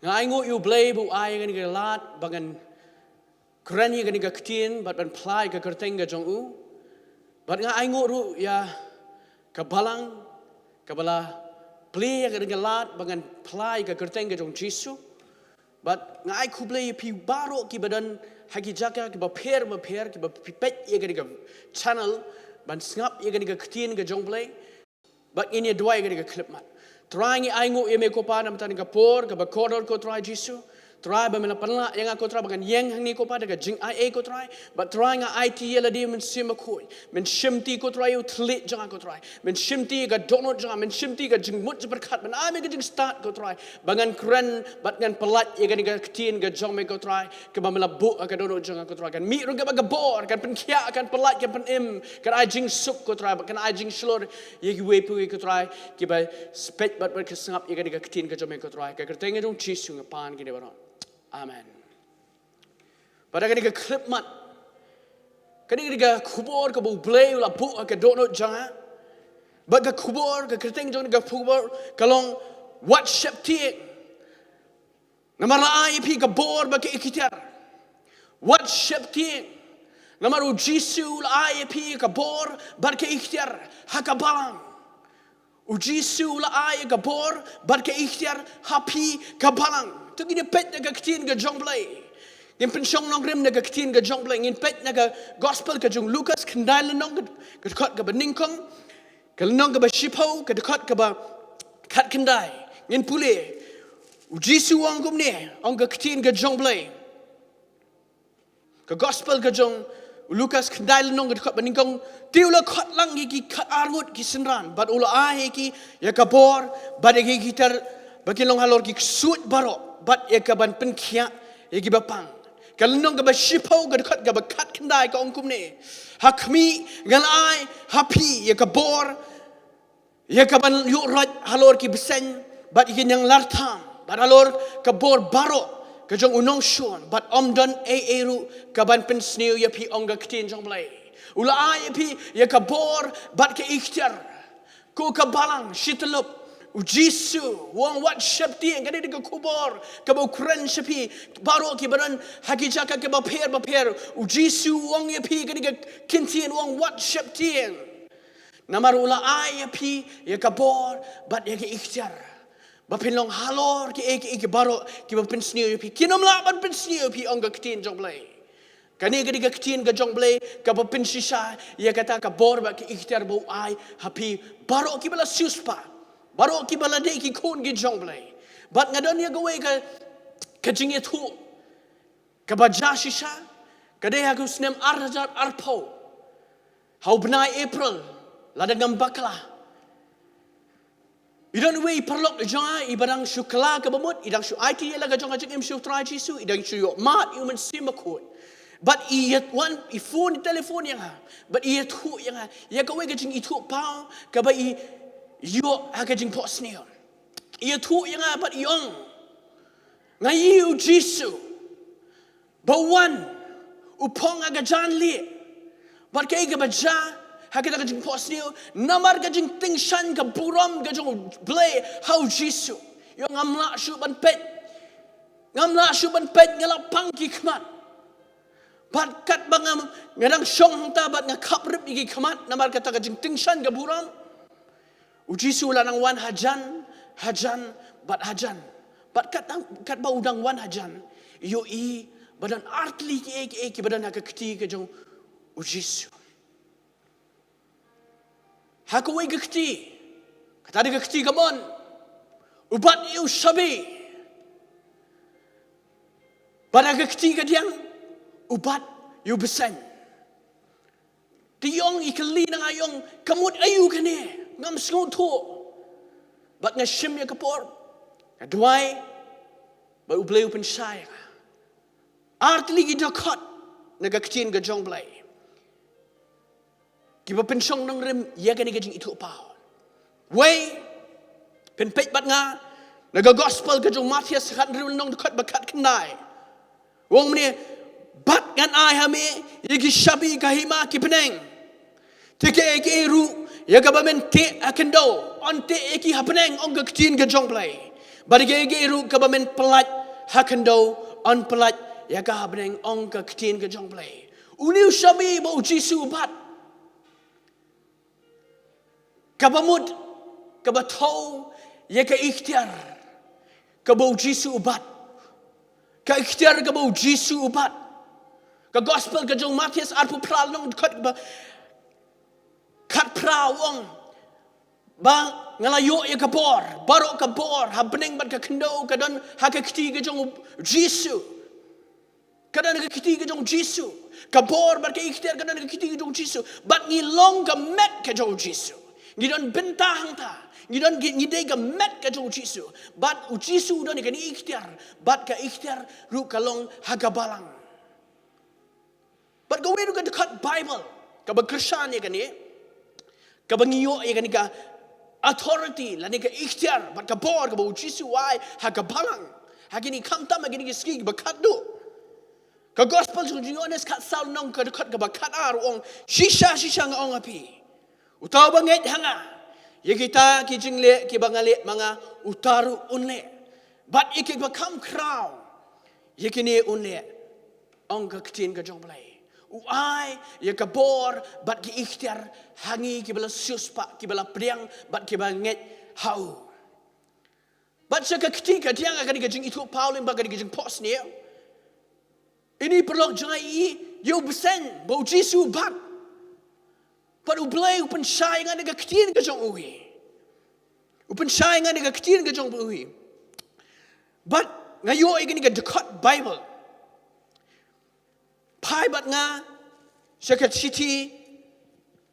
ngai ngu U Blei bu ai ngani ga lat bangan krani ngani ga ktin bat ban plai ga kerteng ga jong u bat ngai ngu ru ya ka Balang ka bala play ga ga lat bangan plai ga kerteng ga jong Jisu bat ngai khu Blei pi baroh ki badan hagi jaka ki ba pher ki ba pipet ye ga channel ban sngap ye ga ktin ga jong Blei bat ini dua ye ga clip mat try ngi ai ngu ye me ko pa nam tan ga por ga ba koror ko try Jisu try ba mena panla yang aku try bagan yang hang ni ko pa ga jing ai ko try but try nga IT ye la di men sim ko men shimti ko try u thlit jang ko try men shimti ga donot jang men shimti ga jing mut berkat men ai me ga jing start ko try bangan kren bat ngan pelat ye ga ktin ga jong me ko try ke ba mela bu ga donot jang ko try kan mi ru ga ba bor kan pen khia kan pelat kan pen im kan ai jing sup ko try kan ai jing slor ye gi we pu ko try ki ba spet bat ke sngap ye ga ktin ga jong me ko try ka kerteng jong Jisu nga pan ki de baron. Amen. Pada kini clip mat, kini khubor ke U Blei ula bu ke donut jangan, baga khubor ke kerteng jong ke khubor kalong what sheptieng, nama lai pi ke bor baga iktiar, what sheptieng, nama ru Jisu lai pi ke bor baga iktiar haka Balang, Jisu lai ke bor baga iktiar hapi ke Balang. Tu gini pet naga ktin ga jong Blei. Ngin pensyong nong rim naga ktin ga jong Blei. Ngin pet naga gospel ga jong Lukas kendai lenong ga dekat ga beningkong. Ga lenong ga ba shipau ga dekat ga ba kat kendai. Ngin pulih. Jisu wang kum ni. Ong ga ktin ga jong Blei. Ga gospel ga jong Lukas kendai lenong ga dekat beningkong. Ti ula kat lang ki kat arngut ki senran. Bat ula ahe ki ya kabor. Bat ya ki kitar. Bagi long halor ki suit baroh. Bat ye kaban penkia ye ki bapang kalau nong ka ba shipau ka dekat ka ba kat kendai ka ongkum ni hakmi ngal ai happy ye ka bor ye kaban yu raj halor ki besen bat ye yang lartam bat halor ka bor baroh ka jong unong shon bat omdon eru ka ban pensniu ye pi ong ka ktin jong Blei ula ai ye pi ye ka bor bat ke iktiar ko ka Balang shitelup Jisu, wong wat sheptieng, kadi dega khubor, kabo kren shepi, baroh ki badan haki jaka ke ba pher, Jisu wong ye pi kadi dega kynti wong wat sheptieng. Namar ula ai ye pi ye kabor, bat ye ke iktiar. Ba pinlong halor ki ek baroh ki ba pensniu ye pi. Kinom la ban pensniu pi ong ga ktin jong Blei. Kani kadi ga ktin ga jong Blei, ka ba pensisa ye kata kabor ba ki iktiar bo ai hapi baroh ki bala suspa. Baroh ki balade ki kon ki jong Blei. Bat ngadon ya gawe ka jingi tu. Ka baja shisha. Ka de aku snem arjar arpo. Hau benai April. Lada ngam bakla. Idon we perlok jonga ibadang syukla ka bamut. Idang syu IT ya laga jonga jeng im syu try Jisu. Idang syu yok mat human simakut. But iyat one phone telefon yang ha. But iyat tu yang ha. Ya gawe ka jing itu pau. Ka ba yo aga jing po sneo. Ia tu yang apat yong. Ngayu Jisu. Bawan upong aga jan li. Bat kai ga baja haga ga jing po sneo. Namar ga jing ting shan ga buram ga jong Blei how Jisu. Yo ngamla shu ban pet. Ngamla shu ban pet ngala pangki kmat. Bat kat bangam ngadang syong ta bat ngakap rip igi kmat namar kata ga jing ting shan ga buram. Jisu lanang wan hajan, bat hajan. Bat kat ba udang wan hajan. Yo i badan artli ki badan haka keti ke jong Jisu. Haka wei ke keti. Kata ada ke keti kamon. Ubat yu sabi. Bat haka keti ke diang. Ubat yu besen. Tiyong ikeli nang ayong kamut ayu kene. Ngam sengut tu. Bat ngashim ya kapor. Jingduwai. Ba U Blei upen saya. Artli ki dekat. Naga kecin ke jong Blei. Kiba pensong nang rim. Ya kani ke jing itu pao. Wei. Penpet bat nga. Naga gospel ke jong Matias. Kat rim nong dekat bakat kendai. Wong meni. Bat ngan ai hame. Igi syabi kahima ki peneng. Tike eki eru. Ya gabamen te akendo on te eki happeneng on ga ktin ga jong Blei Barigege ru kabamen pelat hakendo on pelat ya ka beneng ong ka ktien ka jong blei. Uniu shabi bo Jisu bat. Kabamud kabatou ya ka iktiar. Kabo Jisu bat. Ka iktiar kabo Jisu bat. Ka gospel ka jong Matius arpu pral nong kat prawong bang ngalayo ya kabor baroh kabor ha bening bat ka kendo kadon ha ka kti ka jong Jisu kadon ka kti ka jong Jisu kabor bat ka iktiar kadon ka kti ka jong Jisu bat ni long ka met ka jong Jisu ni don bynta hang ta ni don ni de ka met ka jong Jisu bat u Jisu don ka ni iktiar bat ka iktiar ru ka long ha ka balang bat go we ru ka dekat Bible ka ba Christian ya kan ni ka bangiyo ya kan ka authority la ni ka iktiar bat ka bor ka ba Jisu wai ha ka balang ha kini kumta ma kini ski ba kadu ka gospel jong Jonas kat sal nong ka dekat ka ba katar ong shisha nga ong api utaw banget hanga ya kita ki jingle ki bangale mga utaru unle bat ikik ba kam crown ya kini unle ong ka ktien ka jong blai uai ya kabor bat ki ikhtiar hangi ki bala suspa ki bala priang bat ki banget hau bat saka ketika tiang akan digajing itu Paulin bagai digajing pos ni ini perlu jai you besen bau Jisu bat bat U Blei upen saingan dengan ketien ke jong uhi upen saingan dengan ketien ke jong uhi bat ngayo igini ke dekat Bible pai bat nga syakat city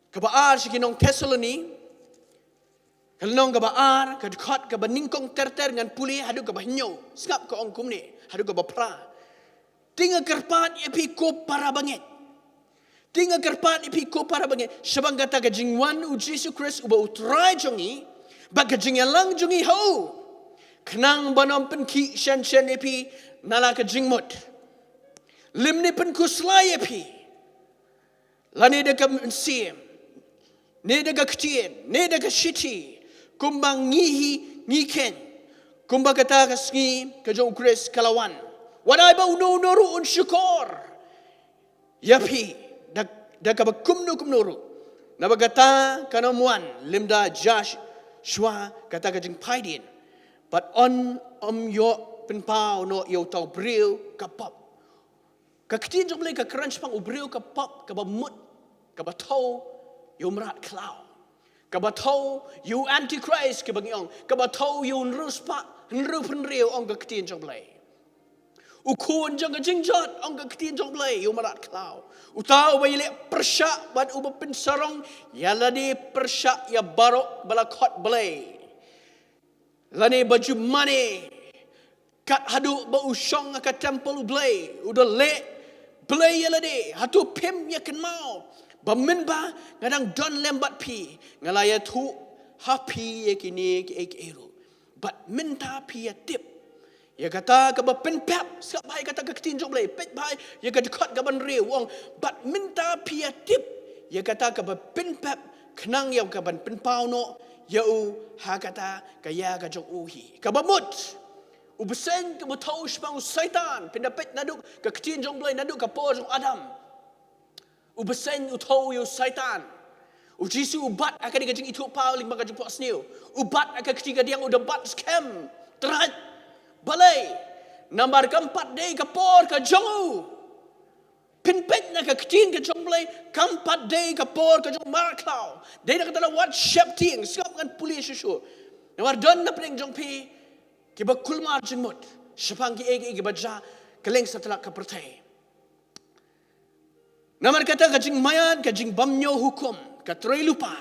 kabaar sikinong Thessaloni kalnong kabaar kadkot kabaningkong terter ngan puli hadu kabahnyo sngap ka ong kumni hadu kabapra tinga kerpat epi ko para banget tinga kerpat epi ko para banget sabang kata ka jingwan u Jisu Christ uba utrai jongi bag ka jingiaseng jongi ho kenang banom pen ki shen epi nala ka jingmut limni pen kuslai epi lani de ka sim ne de ka ktien ne de ka shiti kumbang ngihi ngiken kumbang kata ka sngi ka jong Chris kalawan wadai ba uno noru un syukur yapi da ka kumnu kumnuru na bagata kanamuan limda Josh shwa kata ka jing paidin but on yo penpau no yo tau bril kapap ka ktien jong Blei ka crunch pang ubril kapap ka ba mut ka ba tau yo merat klau ka ba tau yo antichrist ka bangiong ka ba tau yo nruspa Hynrei ong ka ktien jong Blei ukun jong ka jingjot ong ka ktien jong Blei yo merat klau utau ba ile persyak bat uba pensarong yala di persyak ya baroh balakot Blei lani baju mane kat hadu ba usong ka temple Blei udah le Blei yala di hatu pim ya ken mau bamin ba ngadang don lembat pi ngalaya tu happy ya kini ki ek eru bat minta pi ya tip ya kata ka ba penpap sap bai kata ka ktien jong Blei pet bai ya ka dekat ka ban re wong bat minta pi ya tip ya kata ka ba penpap kenang ya ka ban penpau no ya u ha kata ka ya ka jong uhi ka ba mut ubesen ka butau spang syaitan pendapet naduk ka ktien jong Blei naduk ka po jong Adam ubesen utau yo syaitan u Jisu ubat akan digajing itu Paul lima gajing pos new ubat akan ketika dia udah bat scam terat balai nomor keempat day ka por ka jong pinpet na ka ktien ka jong Blei keempat day ka por ka jong marklau day na kata wat sheptieng skap kan pulis susu nomor don na pring jong pi kiba kulmar jengmut sepang ki egi kiba ja kylleng setelah ka pertai namar kata ka jing mayat ka jing bamnyo hukum ka troi lupa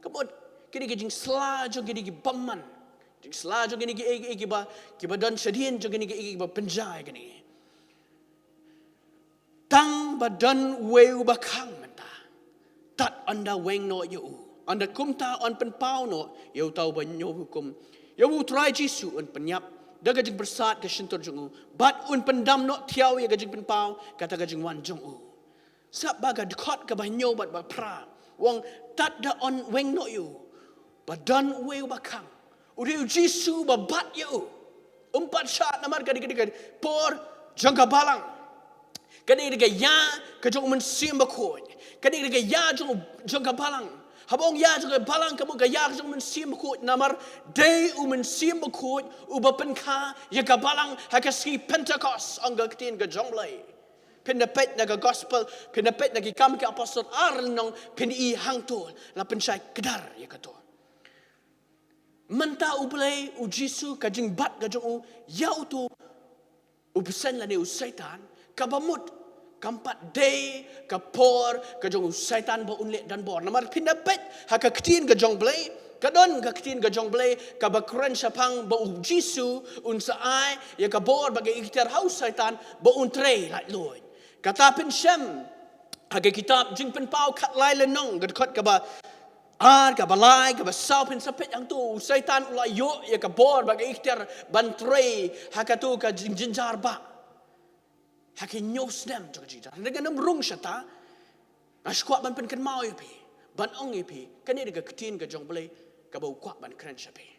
kabod kini ka jing sla jong kini ki bamman jing sla jong kini ki egi kiba don sedien jong kini ki egi kiba penjai kini tang badan weu bakang menta tat anda weng no yu anda kumta on penpau no yu tau banyo hukum ya utrai Jisu un penyap da gajing bersat ke shintur jong bat un pendam no tiaw ya gajing penpau kata gajing wan jong sap baga dekat ke banyo bat ba pra wong tat da on weng no yu badan weu bakang uri Jisu ba bat yu Umpat syat namar kadi por jangka balang. Kadi ya kajong mensim bakut. Kadi ya jangka balang. Habong ya jangka balang kamu ya kajong mensim bakut namar day mensim bakut ubapenka ya ka balang hakasi Pentecost angga ketin ka Jong Blei. Pinapet naga gospel, pinapet nagi kam ke apostol arnong pini hangtul la pensyai kedar ya kato. Menta U Blei U Jisu kajing bat kajong u yau tu ubsen la ni u setan kabamut kampat day kapor kajong u setan ba unle dan bor. Namar pinapet haka ketin ka Jong Blei kadon ka ketin ka Jong Blei ka bakren syapang ba U Jisu unsa ai ya ka bor bagi iktiar haus setan ba untre lai loi. Kata pensem hage kitab jingpymshah kat lai lenong gadkot kaba balai kaba sau pensapet yang tu syaitan ulai yo ya kabor bagi ikhtiar bantrei hakatu ka jinjar ba hake nyos nem to jinjar dengan rung syata askwat ban pen kan mau pi ban ong pi kan ni ga ketin ka Jong Blei ka bau kwat ban kren syapi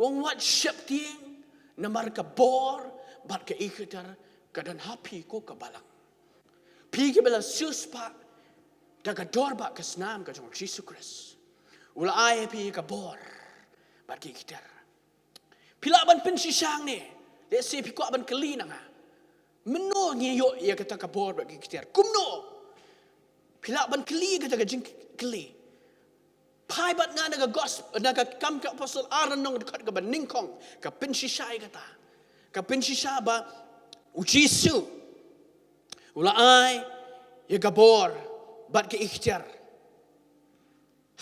wong wat sheptieng namar ka bor bat ka ikhtiar kadan happy ko ka Balang. Pi ke bela suspa daga dorba ke snam ka Jong Jisu Christ. Ula ai pi ka bor bagi kita. Pila ban pyrshang ni. Let's say pi ko ban keli nanga. Meno ngiyo ya kata ka bor bagi kita. Kumno. Pila ban keli kata ka jing keli. Pai bat nga naga gospel naga kam ka apostol aranong dekat ka ban ningkong ka pyrshang kata. Ka pyrshang ba U Jisu ula ai ya gabor bat ke ikhtiar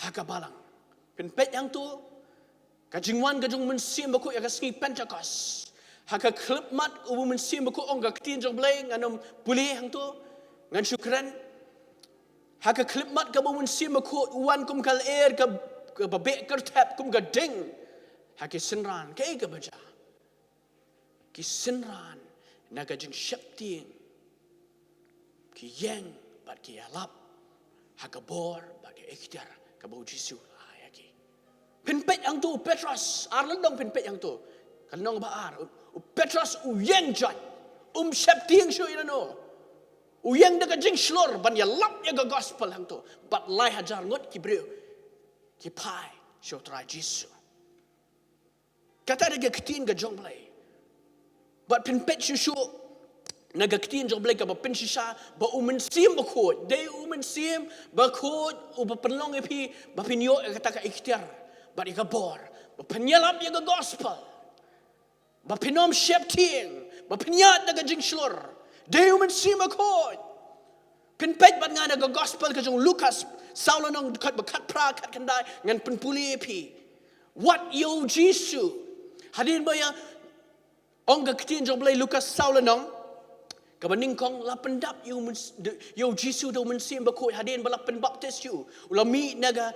haka Balang penpet yang tu kajingwan kajong mensim baku ya kasngi Pentecost haka klipmat ubu mensim baku ong ka ketin Jong Blei nganom pulih yang tu ngan syukran haka klipmat ka bu mensim baku uwan kum kal ka babek kertap kum ka ding haka senran ka ega baja ki senran naga jing sheptieng ki yang bat ki alap hakabor bagi ikhtiar ka bau Jisu ayaki penpet yang tu Petrus arlandong penpet yang tu kanong baar Petrus yang jat sheptieng shu inano yang naga jing shlor ban ya lap ya ga gospel yang tu bat lai hajar ngot ki breu ki pai shu try Jisu kata daga ketin ga Jong Blei But penpet susu naga ketin Jong Blei ka ba pyrshang ba mensim bakut day mensim bakut ba penlong pi ba pinyo kata ka ikhtiar ba ikabor ba penyalam ya gospel ba pinom sheptieng ba pinyat naga jingslor day mensim bakut penpet ba nga naga gospel ka Jong Lukas saulanong kat ba kat pra kat kandai ngan penpuli pi what yo Jisu hadin ba ya Ong ka ketin Jong Blei Lukas saulanong kabaning kong lapendap yo Jisu do mensim bakut hadin bala penbaptis you ulami naga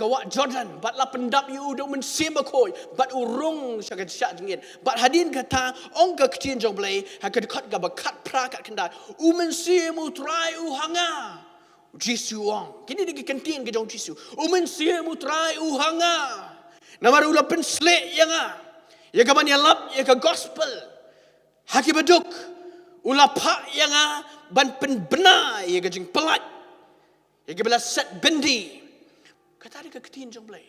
wat Jordan bat lapendap you do mensim bakut bat urung syakat syak jengin bat hadin kata ong ka ketin Jong Blei hakat kat ka bakat pra kat kendai mensim utrai hanga Jisu ong kini digi kentin ke Jong Jisu mensim utrai hanga namar ula penslek yang ya ka banyalap ya ka gospel haki baduk ulapa yang ban penbena ya ka jing pelat ya ka bela set bendi kata dia ka ketin Jong Blei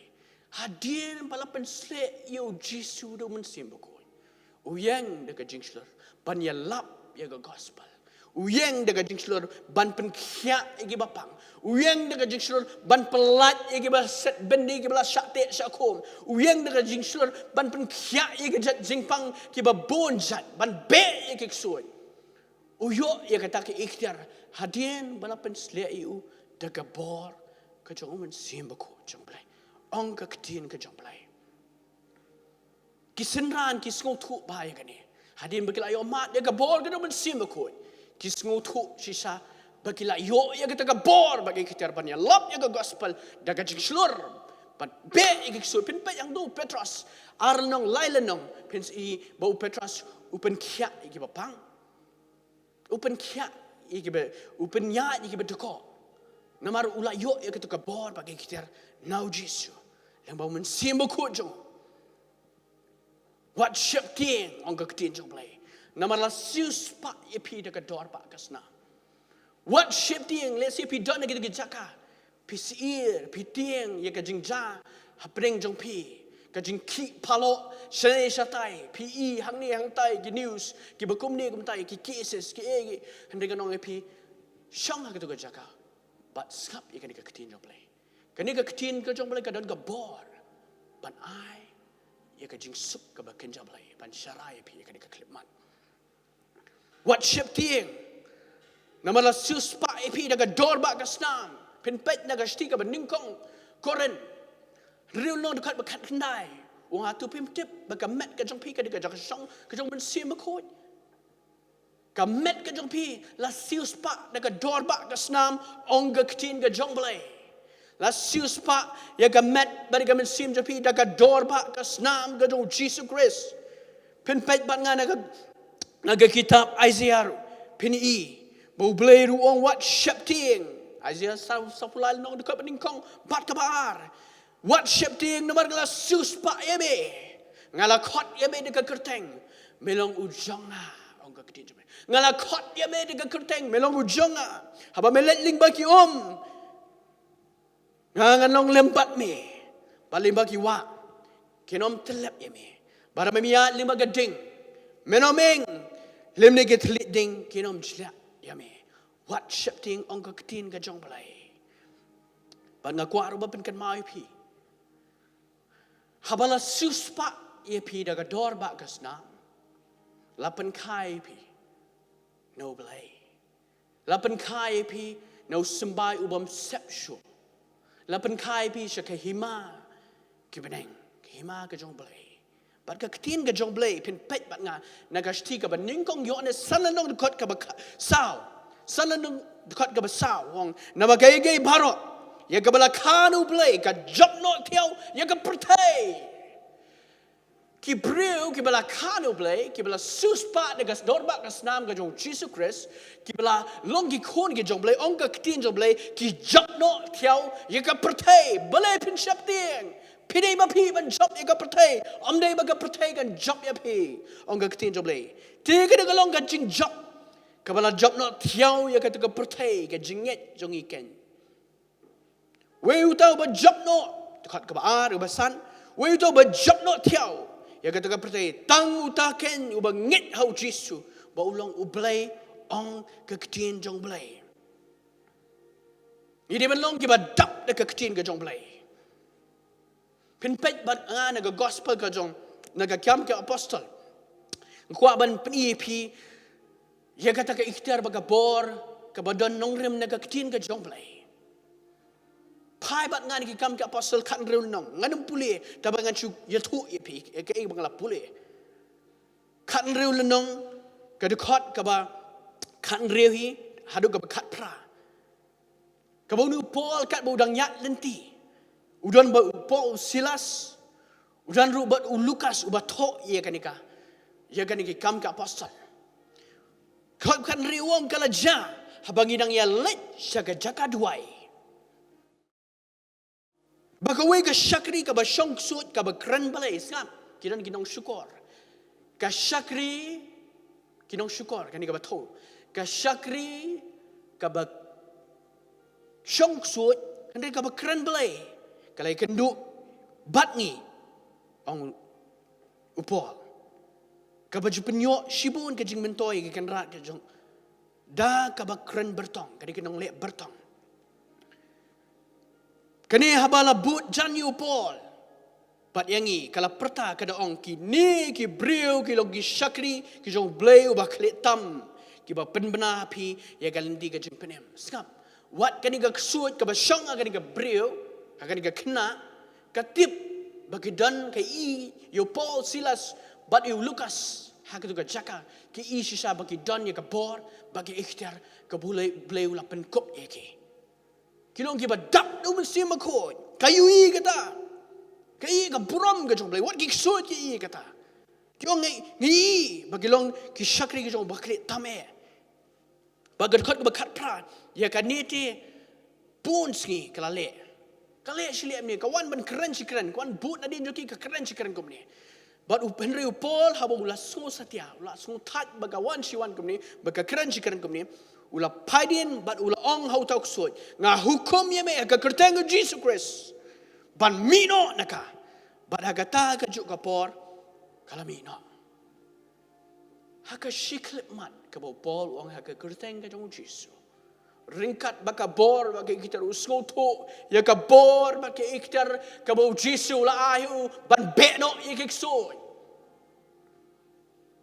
hadir bala penslek yo Jisu do mensim bakoi uyang de ka jing slur banyalap ya ka gospel uyang de ka jing slur ban penkhia ya bapang uyang de ka jing slur ban pelat ya ka set bendi ka bela syakte syakum uyang de ka jing slur ban penkhia ya ka jingpang ki ba bonjat ban be ya ka ksuan uyo ya kata ki ikhtiar hadien bala penslek yu de ka bor ka Jong mensim bakoi Jong Blei ong ka ketin ka Jong Blei ki senran ki sngo thu ba ya ka ni hadin bakila yo mat ya ka bor ka mensim bakoi ki sngo thu sisa bakila yo ya kita ka bor bagi kita banyak lap ya ka gospel daga jing slur but be ik so penpet yang do Petrus arnong lailenong pens I bau Petrus upen kia ik bapang upen kia ik be upen nya ik be deko namar ula yo ya kita ka bor bagi kita now Jisu yang bau mensim bakut jong What sheptieng on ketin jong blei. Nama la sius pak yepi de dor pak kasna. What sheptieng let's say pi don de jaka. Pi siir, pi tieng ye ka jingja hapring jong pi. Ka jing ki palo shane shatai pi I hang ni hang tai ki news ki bakum ni kum tai ki cases ki e hande ka nong pi shang ha ka to jaka. But sngap ye ka ketin jong blei. Ka ni ka ketin ka jong blei ka don ka bor. But I ye ka jing sup ka ba kenja blei ban sharai pi ye ka klipman. What sheptieng nama la sus pa pi daga dor ba ka snam pynpoi daga sti ka ba ningkong koren riu no dekat bekat kendai wong atu pim tip ba ka met ka jong pi ka daga song ka jong ben sim khoi ka met ka jong pi la sus pa daga dor ba ka snam ong ga ktin ga jong blei la sus pa ya ka met ba daga men sim jong pi daga dor ba ka snam ga jong Jisu Christ pynpoi ba nga naga kitab Isaiah pini U Blei ruang wat sheptieng Isaiah sapulal nong dekat peningkong bat kabar wat sheptieng nomor ngala sus pa yebe ngala khot yebe dekat kerteng melong ujonga ong ka ketin ngala khot yebe dekat kerteng melong ujonga haba melet ling baki ngangan long lempat me balim baki wa kenom telep yeme bara memia lima gading menomeng lemne get leading kinom jla yame what shepting ong ka ketin ka jong blei ban nga kwa ro ba pen kan mai pi habala suspa ye pi daga dor ba kasna lapen kai pi no blei lapen kai pi no sembai ubam sepshu lapen kai pi shakahima kibeneng hima ka jong blei Bat ka ketin ka jong blei pynpoi bat nga nagashti ka ba ningkong yo ne sananong dekat ka ba saw sananong dekat ka ba saw wong na ba gay baroh ya ka bala kanu blei ka job no tiao ya ka pertai ki breu ki bala kanu blei ki bala suspa degas dorba ka snam ka jong Jisu Christ ki bala long ki khon ki jong blei ong ka ketin jong blei ki job no tiao ya ka pertai blei pin sheptieng Pidei ba pi ban job ya ka pertai amdei ba ka pertai kan job ya pi ong ka ketin job lei tiga de long ka jing job ka bala job no tiao ya ka ka pertai ka jinget jong iken we utau ba job no dekat ka ba ar ba san we utau ba job no tiao ya ka ka pertai tang utaken u ba nget hau Jisu ba ulong U Blei ong ka ketin jong blei ini ban long ki ba dap de ka ketin ka jong blei pynpoi bat nga naga gospel ka jong naga kiam ke apostol kwa ban pni pi ya kata ka iktiar baga bor ka badon nongrem naga ketin ka jong blei pai bat nga ni kam ke apostol kan reul nong nganum pule tabangan chu yatu pi ke bangla pule kan reul nong ka dekot ka ba kan reul hi hadu ka kat pra ka bonu Paul kat bodang yat lenti Udan ba Paul Silas, udan ru ba Lukas uba tho ye kanika kam ka apostol. Kan riwong kala ja habangidang ya let syaga jaka duai. Bakawe ka shakri ka ba shong sut ka ba kran balai sngap kidan kinong syukur. Ka shakri kinong syukur kanika ba tho. Ka shakri ka ba shong sut kanika ba kran balai. Kalau ikan duk bat ni ong upol kabaju penyok shibun ke jing mentoi ke kan rat ke jong da kabak kren bertong kadi kenong lek bertong kani habala but jan upol bat yangi kala perta kada ong ki ni ki breu ki logi shakri ki jong blei ubah klet tam ki ba penbena pi ya galendi ke jing penem skap wat kani ga ksut ka ba shong kani ga breu akan ka kena katip bagi dan ke I yo Paul Silas but yo Lukas hak tu ka jaka ke I sisa bagi dan ya ka bor bagi iktiar ka bulai bleu la penkop eke kilong ki ba dap do mesti makot kayu I kata kai ka buram ka jong bleu wat ki sut ki I kata kilong ngi bagi long ki shakri ki jong bakri tame bagat khot ka khat pra ya ka nete pun sngi kala le Kali siliap ni kawan ban keren si keren, kawan but nadin joki ke keren si keren kom ni. But Hynrei Paul habang ula sungu satya, ula sungu tat baga wan siwan kumni, baga keran jikaran kumni, ula paidin but ula ong hau tau ksoi. Nga hukum ye me aga kertengu Jisu Christ. Ban mino naka. But hagata ka juk kapor kalamino. Haka shiklip mat kabo Paul wang haka kerteng ka jong Jisu. Ringkat baka bor baka iktiar usngo to ya ka bor baka iktiar kabo Jisu la ayu ban beno ikiksoi.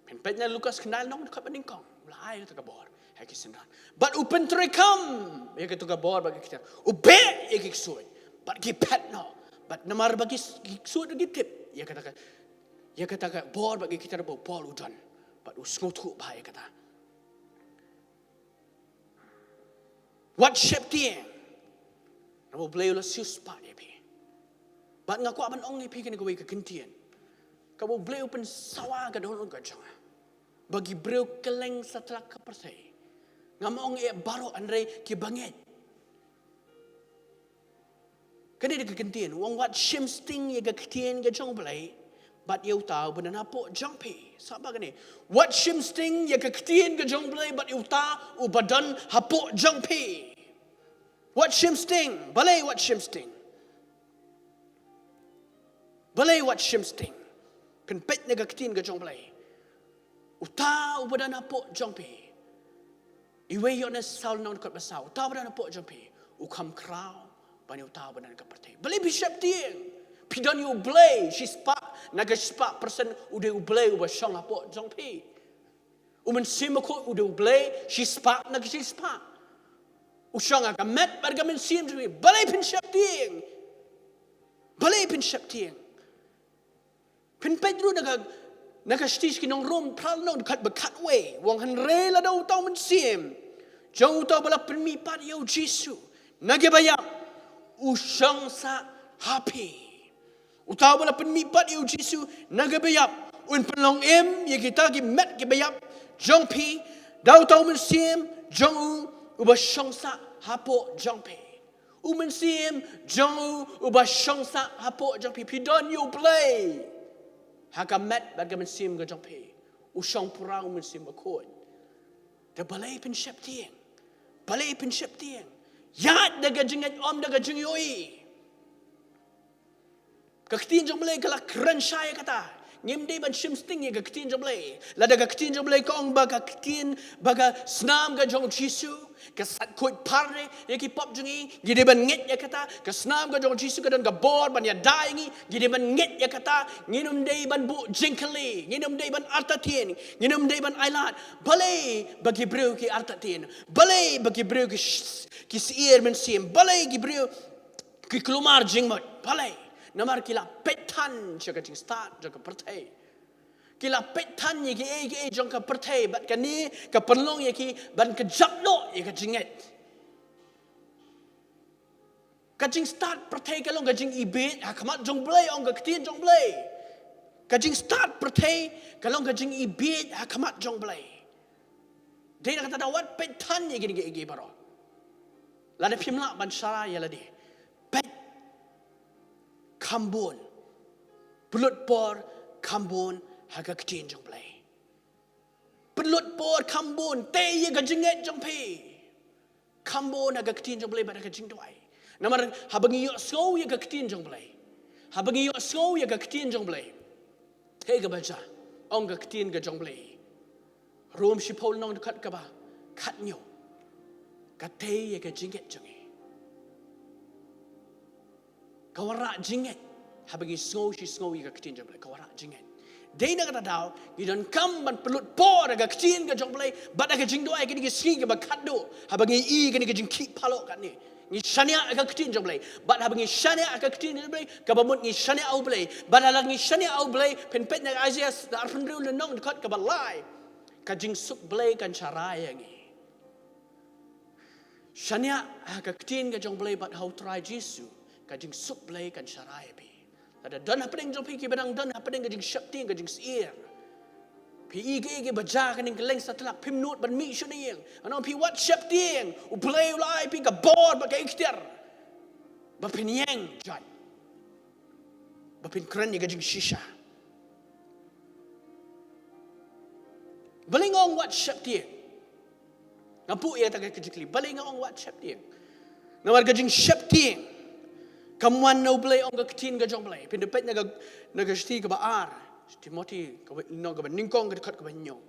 Penpetnya Lukas kenal nong dekat beningkong la ayu ta ka bor hakisendan. But upen trekam ya ka to ka bor baka iktiar. Ube ikiksoi. But ki pet no. But namar bagi ikiksoi lagi tip ya kata ka bor baka iktiar bo Paul udan. But usngo to ba ya kata. What sheptieng? Namo Blei ula sius pa ye pi. Bat ngaku aban ong ye pi kini kawai ke kentian. Kabo Blei upen sawa ka doon ka jong. Bagi breu kylleng setelah ka persai. Ngam ong ye baroh Hynrei ki banget. Kani de ke kentian, wong wat shimsting ye ke kentian ke jong Blei. Bat ye utau benan apo jong pi. Sapa kani? Wat shimsting ye ke kentian ke jong Blei bat ye utau u badan hapo jong pi. What shimsting? Balai what shimsting? Balai what shimsting? Penpet nega ketin ke jong Blei. Uta ubadan apo jong pi. Iwe yones saul nong dekat basau. Uta ubadan apo jong pi. Ukam krau bani uta ubadan dekat pertai. Balai bishop tieng. Pidan U Blei shispa naga shispa persen ude U Blei uba shong apo jong pi. Umen simako ude U Blei shispa naga shispa. Usyang aga met barga men sim tu balai pin sheptieng. Balai pin sheptieng. Pin pedru naga stis ki nong rom pral nong dekat bekat we. Wong Hynrei la dau tau men sim. Jauh tau bala pin mi pat yo Jisu. Nage bayam. Usyang sa happy. Utau bala pin mi pat yo Jisu nage bayam. Un penlong ye kita ki met ki bayam. Jong pi dau tau men sim jong uba shongsa hapo jongpe. Umen sim jong uba shongsa hapo jongpe. Pidon U Blei. Haka met baga men sim ga jongpe. Ushong pura umen sim bakod. Da balai pin sheptieng. Balai pin sheptieng. Yat daga jingat om daga jingioi. Kaktin jong Blei kala keren syaya kata. Ngim day ban shimsting ye kaktin jong Blei. Lada kaktin jong Blei kong baga kaktin baga snam ga jong Jisu. Kasat kuit parne ye ki pop jungi gide ban nget ya kata kasnam ga jong Jisu kadan ga bor ban ya daingi gide ban nget ya kata nginum day ban bu jingkali nginum day ban artatien nginum day ban ailat balai bagi breu ki artatien balai bagi breu ki siir men sim balai ki breu ki kelumar jingmot balai namar kila petan jaga jing start jaga pertai kila petan ye ki jong ka pertai bat kani ka perlong ye ki ban ka japno ye ka jinget ka jing start pertai ka long ka jing ibet ha kamat jong Blei ong ka ketin jong Blei ka jing start pertai ka long ka jing ibet ha kamat jong Blei dei kata dawat petan ye ki baroh la de pimla ban syara ye la de pet kambon bulut por kambon haga ketin jong Blei. Pelut por kambon te ye ga jinget jong pi. Kambon haga ketin jong Blei ba haga jingduwai. Namar habangi yo so ye ga ketin jong Blei. Habangi yo so ye ga ketin jong Blei. He ga baja ong ga ketin ga jong Blei. Rom shipol nong dekat ka ba kat nyo. Ka te ye ga jinget jongi. Kawara jinget habangi so ye ga ketin jong Blei kawara jinget. Dei na kata daw, gidan kam ban pelut por aga kecil ke jong Blei, bat aga jingduwai kini ke ski ke bakado, habangi I kini ke jing ki palo kat ni. Ngi shania aga kecil jong Blei, bat habangi shania aga kecil jong Blei, kabamut ngi shania U Blei, bat halang ngi shania U Blei, penpet na Asia da arpendru le nong dekat ke balai, ka jing suk Blei kan caraya ngi. Shania aga kecil ke jong Blei bat hau try Jisu, ka jing suk Blei kan caraya pi. Ada dan happening jong pi ki benang dan happening ke jing sheptieng ke jing siir. Pi ige baja kan ing keleng setelah pimnut ban mi shunieng. Anong pi wat sheptieng U Blei ulai pi ka bor ba ka iktiar. Ba pin yang jan. Ba pin keren ke jing shisha. ngong wat sheptieng. Ngapu ia tak kejikli. Balik ngong wat sheptieng. Nawar gajing sheptieng. Kamuan no blei ong ketin ga jong blei. Pindepet naga sti ka baar. Timothy ka no ka ningkong ka kat ka nyo.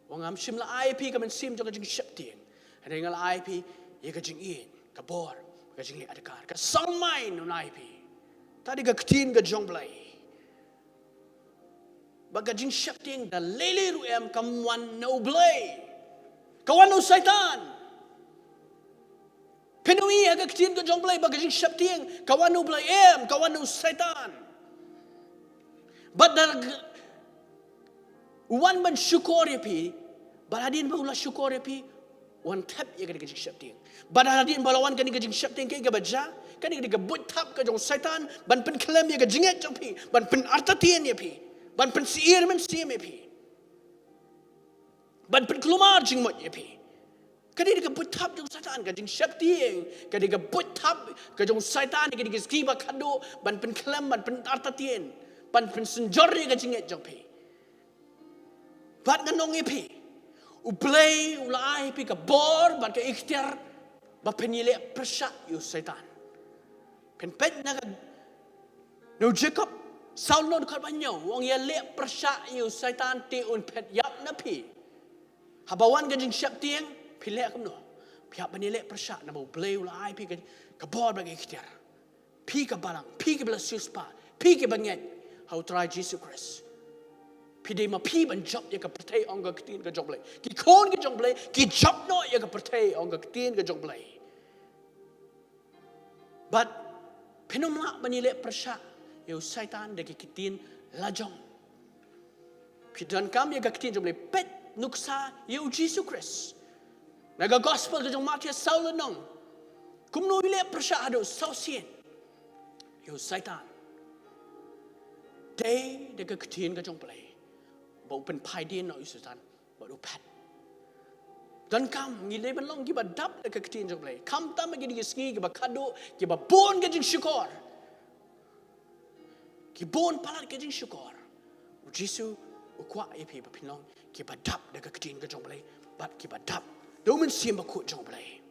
Wang am sim la IP ka men sim jong gajing sheptieng. Ada ngal IP ia gajing in ka bor gajing li adakar. Ka sangmai no IP. Tadi ka ketin ga jong blei. Bagajing sheptieng da lele ru em kamuan no blei. Kawan no syaitan. Penui aga ketin ka jong blei bagajing sheptieng kawan no blei em kawan no syaitan. But wan ban syukur pi, baladin ba ulah syukur pi, wan tap ia gajing sheptieng. Baladin balawan kan gajing sheptieng ke gabaja, kan ga but tap ka jong syaitan ban pen klem ia gajinget jong pi, ban pen artatien ia pi. Ban pen siir men siam epi. Ban pen kelumar jing mot epi. Kadi dia but tap jong syaitan ka jing sheptieng, kadi dia but tap ka jong syaitan kadi dia kiba kado ban pen klem ban pen artatien, ban pen senjori ka jinget jong pi. Bat nganong epi. U Blei ulai epi ka bor ban ka iktiar ba penile persat yu syaitan. Pen pet na no Jacob Saul non kat banyo wong ya le persya yu syaitan ti un pet yap na pi. Habawan gajing sheptieng pi le kam no. Pi hap bani le persya na bo Blei ulai pi ka bor bagi ikhtiar. Pi ka balang, pi ka blasius pa, pi ka banget how try Jisu Christ. Pi de ma pi ban job ya ka pertai ong ka ketin ka jong Blei. Ki kon ka jong Blei, ki job no ya ka pertai ong ka ketin ka jong Blei. But penumla bani le persya yu syaitan de kitin lajong. Pidan kam ya kitin jom le pet nuksa yu Jisu Christ. Naga gospel jong Matius Saul nong. Kum no ile persya ado sausien. Yu syaitan. Day de kitin ka jong play. Ba pen pai din no yu syaitan. Ba do pet. Dan kam ngile ban long giba dap de kitin jong play. Kam tam gi di sngi giba kado giba bon gajing syukur. Kibon palat ke jing syukur. Jisu ukwa ipi bapinong kibadap daga ketin ke jong Blei. Bat kibadap. Do men sim bakut jong Blei.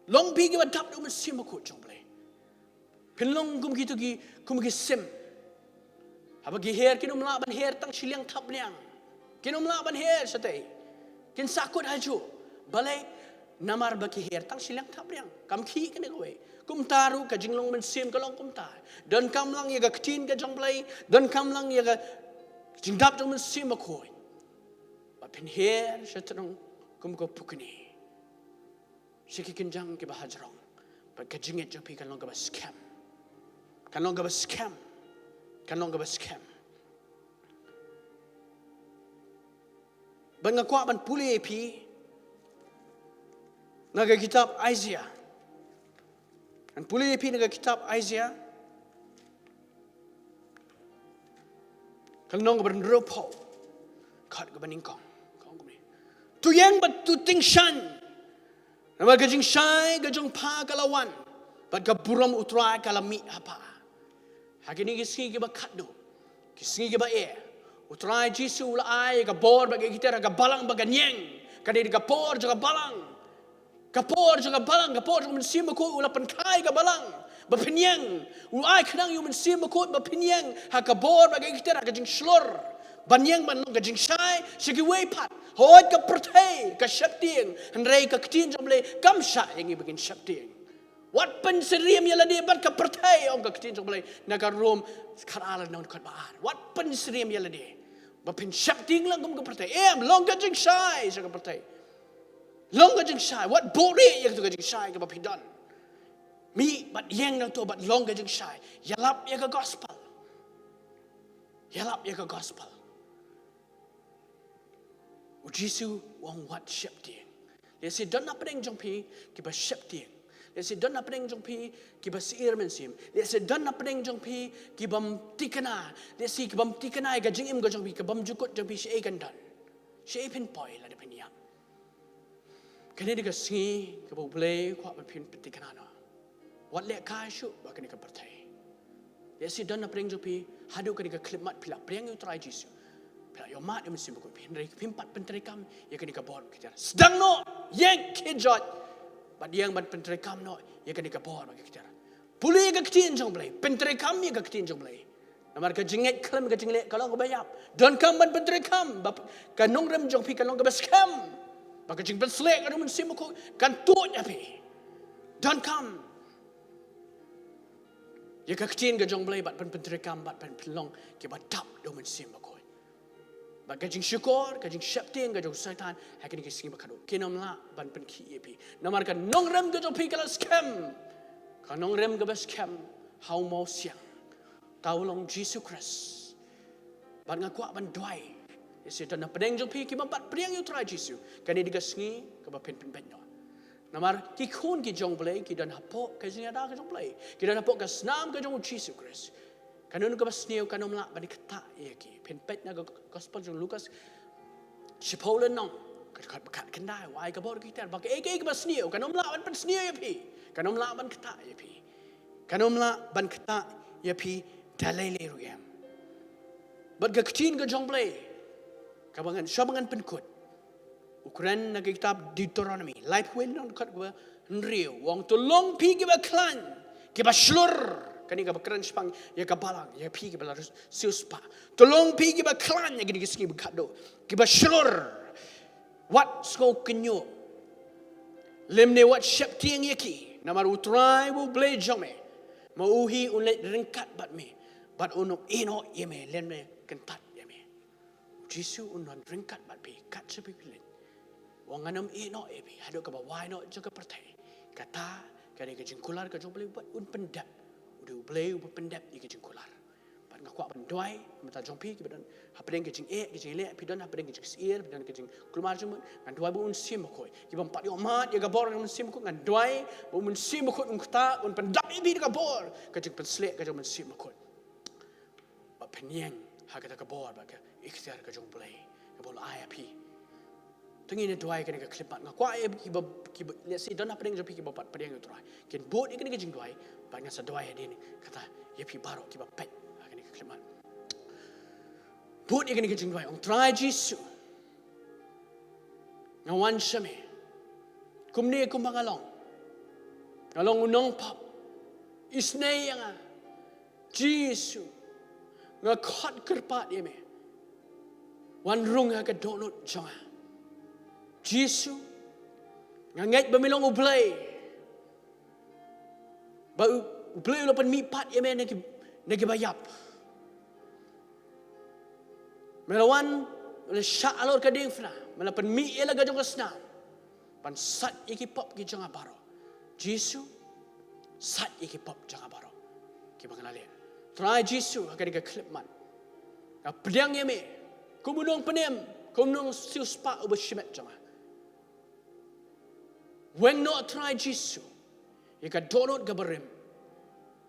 Long pi kibadap do men sim bakut jong Blei. Pinlong kum gitu gi kum gi sim. Haba gi her kinum la ban her tang shiliang thap liang. Kinum la ban her satay. Kin sakut haju. Balai namar baki her tang shiliang thap liang. Kam ki kene kowe. Kum taru ka jinglong men sim ka long kum ta. Dan kam lang ya ga ketin ka jong Blei. Dan kam lang ya ga jingdap jong men sim bakoi. Ba pen her shatrong kum ko pukni. Shiki kinjang ke bahajrong. Ba ka jinget jong pi kan long ka ba scam. Kan long ka ba scam. Kan long ka ba scam. Ban ngakwa ban puli pi. Naga kitab Isaiah. Dan puli pi naga kitab Isaiah. Kalau nong bernropo, kat ke beningkong, kong kumi. Tu yang bat tu ting shan, nama gajing shai gajong pa kalawan, bat kaburam utrai kalami apa. Hakini kisni ke bakat do, kisni ke ba utrai Jisu ulai kabor bagi kita raga balang baganyeng, kadi kapor jaga balang. Kapor juga balang, kapor juga mensim bakut ulah penkai ke balang. Bapinyang, ulai kenang yu mensim bakut bapinyang. Ha kabor bagi kita raga jing slor. Banyang banong ka jing syai, sigi weipat. Hoit ka pertai, ka sheptieng. Hynrei ka ketin jom Blei, kam syai yang ibagin sheptieng. Wat pen seriam yala di bat ka pertai ong ka ketin jom Blei. Naga rom karalan naun kat baar. Wat pen seriam yala di. Bapin sheptieng lang kum ka pertai. Long ka jing syai, sa ka pertai. Long ka jing syai, wat bori yang tu ka jing syai ka bapidan. Mi bat yang na tu bat long ka jing syai. Yalap ya ka gospel. Yalap ya ka gospel. Jisu wong wat sheptieng. Dia si don apa deng jong pi kiba sheptieng. Dia si don apa deng jong pi kiba siir mensim. Dia si don apa deng jong pi kibam tikana. Dia si kibam tikana ga jing im ga jong pi kibam jukut jong pi si gandan. Si pynpoi la de peniam. Kini dia sngi ke U Blei kuat berpin peti kenana. Wat lek kasut bahkan dia pertai. Dia si dan apa yang jopi hadu ke dia klimat pilak priang utrai Jisu. Pela yo mat yo mensim ko Hynrei pimpat pentrikam ya kini ka bor kita. Sedang no yang kejot. Bad yang ban pentrikam no ya kini ka bor kita. Puli ka ketin jong Blei, pentrikam ya ka ketin jong Blei. Namar ka jinget klem ka jingle kalau ka bayap. Don kam ban pentrikam ka nongrem jong pi ka long ka baskam. Baka jing penslek ka mensim ko kan tut ya pi. Don kam ya ka ketin ka jong Blei bat pentrikam bat pelong ke bat tap do mensim ko. Bak kajing syukur, kajing sheptieng, kajing syaitan, hakin ke singi bakado. Kinom la ban pen ki epi. Namar kan nongrem kajong pi kala scam. Kan nongrem ke scam, how mau siang. Tawlong Jisu Christ. Ban ngakwa ban doai. Isi dan pedeng jong pi ki bat pedeng yu try Jisu. Kan ni diga singi ke ba pen no. Namar ki khun ki jong Blei ki dan hapok kajing ada ke jong Blei. Ki dan hapok ka snam ke jong Jisu Christ. Kanun ka basniu kanom la bani kata yaki penpet na gospel jong Lukas Chipolen nong kat bekat kendai wai ka bor kita bak ek basniu kanom la ban sniu yapi kanom la ban kata yapi kanom la ban kata yapi dalele ruyam bad ka ktin ka jong Blei ka bangan shabangan penkut ukuran na kitab Deuteronomy life well non kat gua Hynrei wong tolong pi ki ba klan ki ba slur kani ka bakran spang ya ka Balang ya pi ki bala siuspa tolong pi ki ba klan ya gini ski bakado ki ba shlur what sko kenyo lemne what sheptieng yaki namar utrai bu Blei jome ma uhi unle ringkat bat me bat uno ino yeme lemne kentat yeme Jisu unon ringkat bat be kat sepi pilen wong anam ino ebi hado ka ba wai no jaga pertai kata kani ka jingkular ka jomble bat un pendap U Blei pendap di kejing kular. Pat ngakwa bandoi mata jongpi ki badan hapdeng kejing kejing le pidan hapdeng kejing sier pidan kejing kulmar jum ngan doi bu un sim ko. Ki bam pat yo mat ya gabor ngan sim ko ngan doi bu un sim ko un kta un pendap ibi di gabor kejing penslek kejing men sim ko. Ba penyeng ha kata gabor ba ka iktiar kejing Blei. Ka bol ayapi. Tengin doi ka klipat ngakwa ki let's say don hapdeng jongpi ki bapat pedeng yo trai. Ken bot ikene kejing doi banyak sedua ya ini kata ya pi baroh kiba pet akan kekeliman but ikan kejing dua ong try Jisu ngawan shame kumni kumangalong ngalong unong pap isnei yang Jisu ngakot kerpat ya me wan rung ha kadonut jonga Jisu ngait bemilong U Blei ba U Blei lapan mipat ya men nagi bayap. Melawan oleh syak alor kading fna, melapan mi ela gajong kesna. Pan sat iki pop ki jang baroh. Jisu sat iki pop jang baroh. Ki bangalale. Try Jisu akan ke klipman. Ka pedang ya me. Kumunong penem, kumunong siuspa ubashimet jang. When not try Jisu Yaka donut gabarim.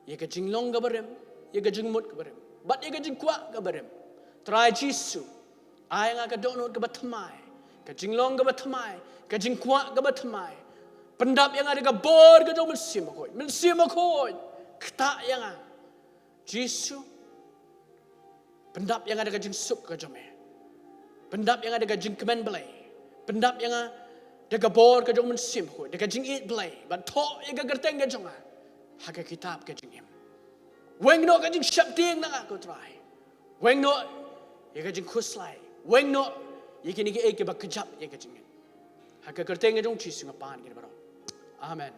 Yaka jinglong gabarim. Yaka jingmut gabarim. But yaka jingkwa gabarim. Try Jisu. Ay nga ka donut gabatamay. Ka jinglong gabatamay. Ka jingkwa gabatamay. Pendap yang ada gabor ka dong mensim akoy. Mensim akoy. Kta yang nga. Jisu. Pendap yang ada ka jingsuk ka jome. Pendap yang ada ka jingkemen Blei. Pendap yang ada Dega bor ka jong mensim ko, dega jing it Blei, but to ye ga gerteng ga jonga. Haga kitab ka jing him. Weng no ka jing sheptieng na ko try. Weng no ye ga jing kuslai. Weng no ye kini ke ek ba kejap ye ga jing. Haga gerteng ga jong Jisu ngapan ki baroh. Amen.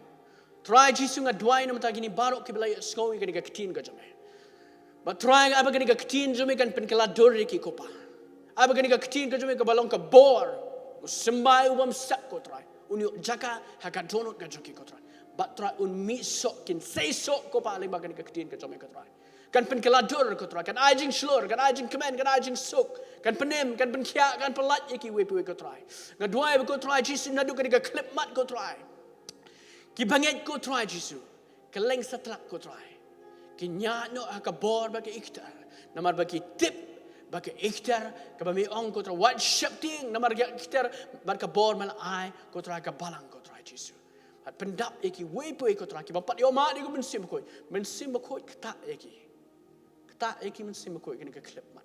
Try Jisu nga dwai na mata gini baroh ki Blei sko ye ga ketin ga jome. But try aba ga ketin jome kan pen kala dor ki kopa. Aba ga ketin ga jome ka balong ka bor. Sembai ubam sak ko try unyo jaka haka donut ka joki ko try but try un mi sok kin say sok ko paling bagan ka ketin ka jome ko try kan pen keladur ko try kan ajing slur kan ajing kemen kan ajing sok kan penem kan pen kia kan pelat iki we ko try ngadwai ko try Jisu nadu ka klip mat ko try ki banget ko try Jisu keleng satlak ko try ki nya no haka bor ba ki iktiar namar ba ki tip bagi iktiar kabami ong kotra wat sheptieng namar ga iktiar bar ka bor mal ai kotra ka Balang kotra Jisu at pendap eki we po kotra ki bapat yo ma di ko mensim ko kta eki mensim ko kini ka klip mat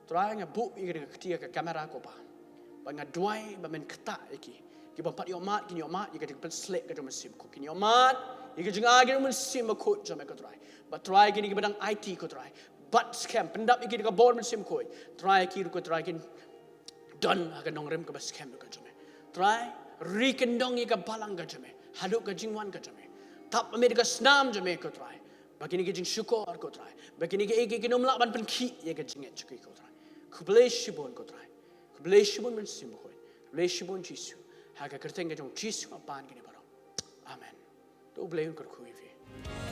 Try nga bu ika ketia ke kamera ko pa. Ba nga duai ba men kata iki. Ki ba pat yo mat kin yo mat ika dik slek ka mesim ko. Kin yo mat ika jing agi mesim ko jame ko try. Ba try kin ika badang IT ko try. But scam pendap ika dik bor mesim ko. Try ki ko try kin don aga nong rem ka ba scam ka jame. Try rikendong ika balang ka jame. Haluk ka jingwan ka jame. Tap amir ka snam jame ko try. Bagini ke jing syukur ko try. Bagini ke iki kinom lak ban penki ye ke jinget chiki ko try. Kublei shibon ko try. Kublei shibon men sim ko. Kublei shibon Jisu. Ha ka kerteng ke jong Jisu apan kini baroh. Amen. Tu blei ko kui vi.